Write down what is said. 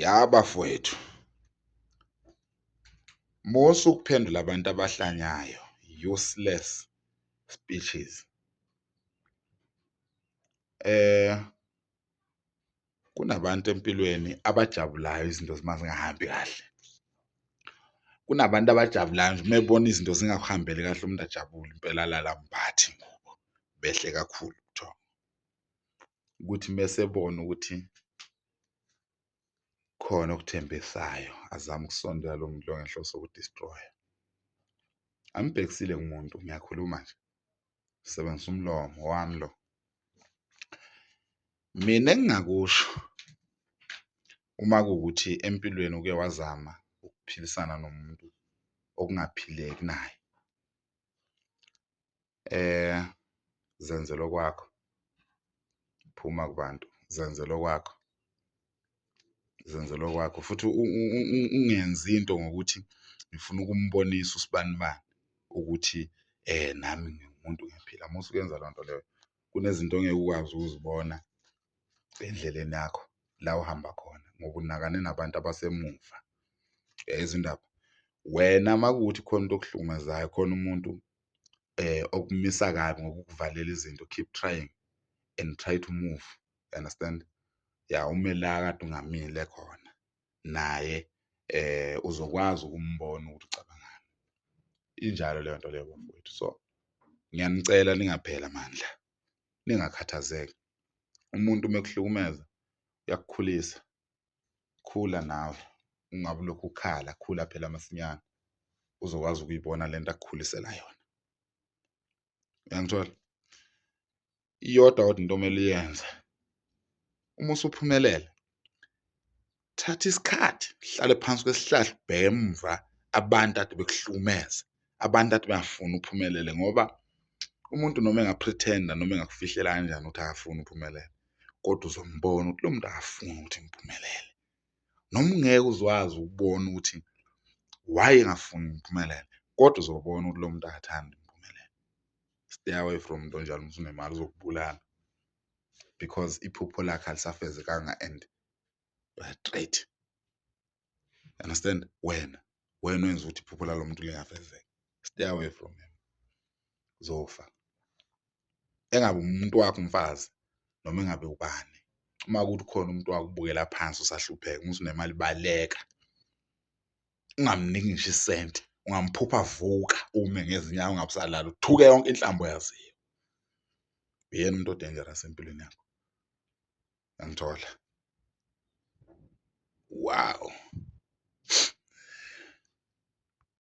Yabafowethu, mosukuphendula abantu abahlanyayo, useless speeches. Kunabantu empilweni abajabulayo izinto zingahambi kahle. Kunabantu abajabulayo nje mebona izinto zingahambeli kahle, umuntu ajabule impela alala mphathi ngoba behle kakhulu ubuthongo. Ukuthi mesebona ukuthi khona okuthembisayo azame ukusondela lo muntu lo ngenhloso yokudestroya. Angibhekisile kumuntu, ngiyakhuluma nje, sebenzisa umlomo wami lo. Mina engingakusho uma kuwukuthi empilweni uke wazama ukuphilisana nomuntu okungaphileki naye, zenzele okwakho, phuma kubantu, zenzele okwakho, zenzele okwakho, futhi ungenzi into ngokuthi ngifuna ukumbonisa usibanibani ukuthi nami ngingumuntu ngiyaphila. Uma usukenza leyo nto leyo, kunezinto ongeke ukwazi ukuzibona endleleni yakho la uhamba khona ngoba unakane nabantu abasemuva. Uyayizwa indaba? Wena uma kuwukuthi khona into okuhlukumezayo, khona umuntu okumisa kabi ngokukuvalela izinto, keep trying and try to move. You understand? Ya, ume la kade ungamile khona naye uzokwazi ukumbona ukuthi ucabangani. Injalo leyo nto leyo bafowethu. So ngiyanicela ningapheli amandla, ningakhathazeki. Umuntu mekuhlukumeza uyakukhulisa, khula nawe, ungabe ulokhu ukhala, khula phela masinyane uzokwazi ukuyibona lento akukhulisela yona. Uyangithola? Iyodwa kodwa into omele uyenze, uma usuphumelele, thatha isikhathi, hlale phansi kwesihlahla, ubheke emuva abantu ade bekuhlukumeza, abantu ade bengafuni uphumelele, ngoba umuntu noma enga-pretend-a noma engakufihlela kanjani ukuthi akafuni uphumelele, kodwa uzombona ukuthi lo muntu akafuni ukuthi ngiphumelele. Noma ungeke uzwazi ukubona ukuthi why engafuni ngiphumelele, kodwa uzobona ukuthi lo muntu akathandi ngiphumelele. Stay away from into onjalo. Uma usunemali uzokubulala because iphupho lakhe alisafezekanga and straight. Understand? Wena wenza ukuthi iphupho lalo muntu lingafezeki. Stay away from him. Uzofa. Engabe umuntu wakho umfazi noma engabe ubani, uma kuthi khona umuntu wakubukela phansi usahlupheka, uma usunemali baleka, ungamniki ngisho isenti, ungamphupha vuka, ume ngezinyawo, ungabusalala, uthuke yonke inhlambo oyaziyo. Uyena umuntu o-dangerous empilweni yakho. Angithola. Wow.